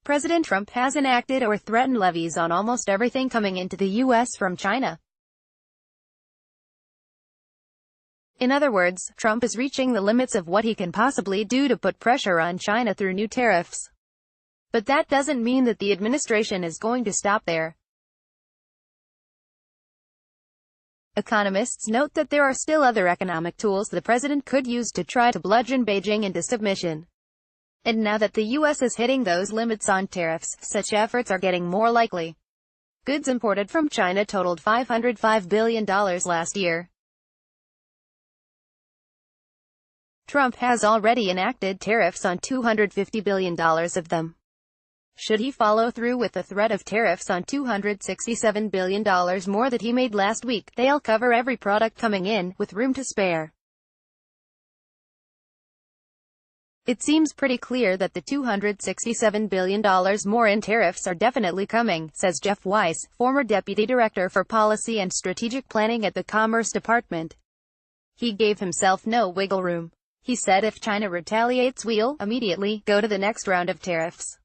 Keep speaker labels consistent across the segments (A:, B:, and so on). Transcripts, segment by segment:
A: President Trump has enacted or threatened levies on almost everything coming into the U.S. from China. In other words, Trump is reaching the limits of what he can possibly do to put pressure on China through new tariffs. But that doesn't mean that the administration is going to stop there. Economists note that there are still other economic tools the president could use to try to bludgeon Beijing into submission. And now that the U.S. is hitting those limits on tariffs, such efforts are getting more likely. Goods imported from China totaled $505 billion last year. Trump has already enacted tariffs on $250 billion of them. Should he follow through with the threat of tariffs on $267 billion more that he made last week, they'll cover every product coming in, with room to spare. It seems pretty clear that the $267 billion more in tariffs are definitely coming, says Jeff Weiss, former Deputy Director for Policy and Strategic Planning at the Commerce Department. He gave himself no wiggle room. He said if China retaliates, we'll immediately go to the next round of tariffs.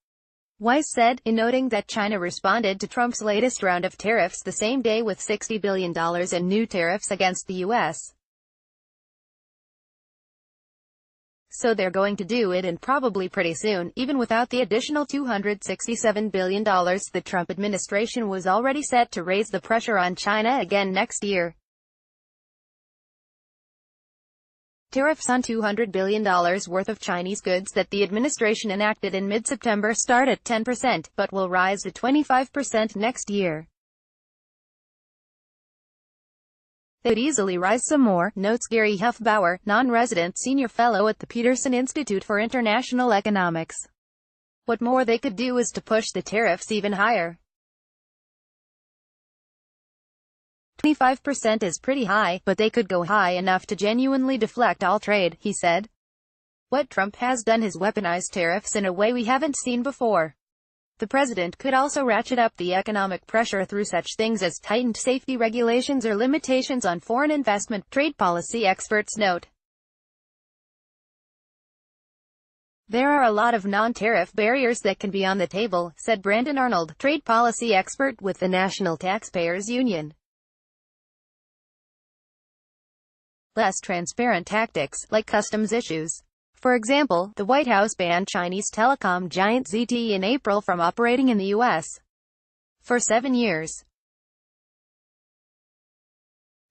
A: Weiss said, in noting that China responded to Trump's latest round of tariffs the same day with $60 billion in new tariffs against the U.S. So they're going to do it, and probably pretty soon, even without the additional $267 billion. The Trump administration was already set to raise the pressure on China again next year. Tariffs on $200 billion worth of Chinese goods that the administration enacted in mid-September start at 10%, but will rise to 25% next year. They could easily rise some more, notes Gary Huffbauer, non-resident senior fellow at the Peterson Institute for International Economics. What more they could do is to push the tariffs even higher. 25% is pretty high, but they could go high enough to genuinely deflect all trade, he said. What Trump has done is weaponize tariffs in a way we haven't seen before. The president could also ratchet up the economic pressure through such things as tightened safety regulations or limitations on foreign investment, trade policy experts note. There are a lot of non-tariff barriers that can be on the table, said Brandon Arnold, trade policy expert with the National Taxpayers Union. Less transparent tactics, like customs issues. For example, the White House banned Chinese telecom giant ZTE in April from operating in the U.S. for 7 years.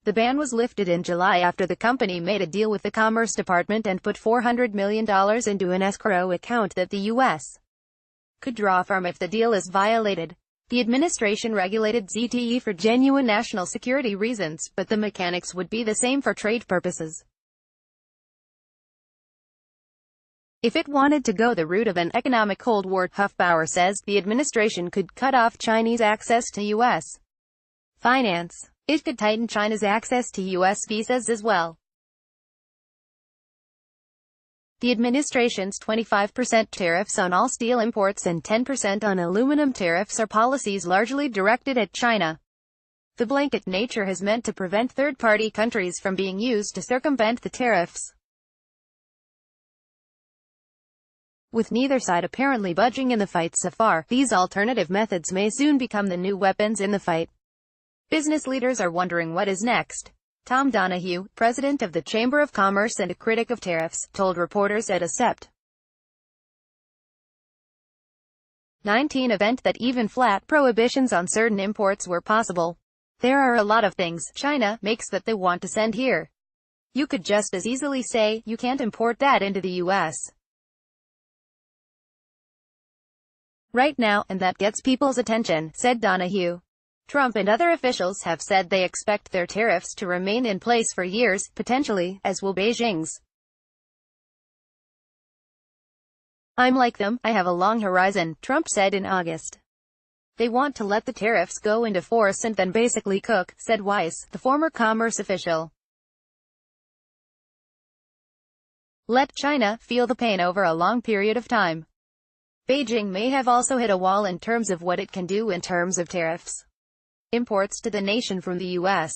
A: The ban was lifted in July after the company made a deal with the Commerce Department and put $400 million into an escrow account that the U.S. could draw from if the deal is violated. The administration regulated ZTE for genuine national security reasons, but the mechanics would be the same for trade purposes. If it wanted to go the route of an economic Cold War, Huffbauer says, the administration could cut off Chinese access to U.S. finance. It could tighten China's access to U.S. visas as well. The administration's 25% tariffs on all steel imports and 10% on aluminum tariffs are policies largely directed at China. The blanket nature has meant to prevent third-party countries from being used to circumvent the tariffs. With neither side apparently budging in the fight so far, these alternative methods may soon become the new weapons in the fight. Business leaders are wondering what is next. Tom Donahue, president of the Chamber of Commerce and a critic of tariffs, told reporters at a Sept. 19 event that even flat prohibitions on certain imports were possible. There are a lot of things China makes that they want to send here. You could just as easily say, you can't import that into the U.S. right now, and that gets people's attention, said Donahue. Trump and other officials have said they expect their tariffs to remain in place for years, potentially, as will Beijing's. I'm like them, I have a long horizon, Trump said in August. They want to let the tariffs go into force and then basically cook, said Weiss, the former commerce official. Let China feel the pain over a long period of time. Beijing may have also hit a wall in terms of what it can do in terms of tariffs. Imports to the nation from the U.S.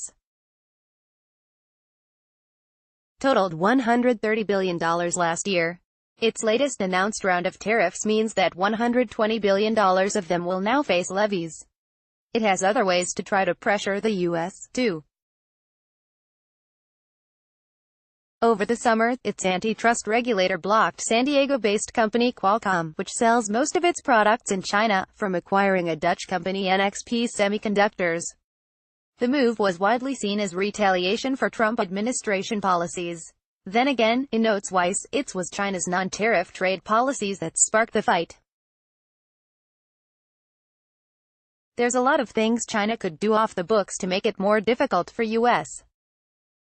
A: totaled $130 billion last year. Its latest announced round of tariffs means that $120 billion of them will now face levies. It has other ways to try to pressure the U.S., too. Over the summer, its antitrust regulator blocked San Diego-based company Qualcomm, which sells most of its products in China, from acquiring a Dutch company NXP Semiconductors. The move was widely seen as retaliation for Trump administration policies. Then again, in notes Weiss, it was China's non-tariff trade policies that sparked the fight. There's a lot of things China could do off the books to make it more difficult for U.S.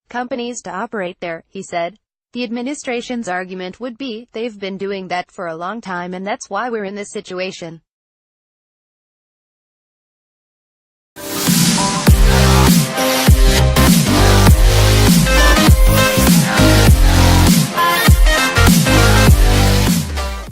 A: companies to operate there, he said. The administration's argument would be, they've been doing that for a long time and that's why we're in this situation.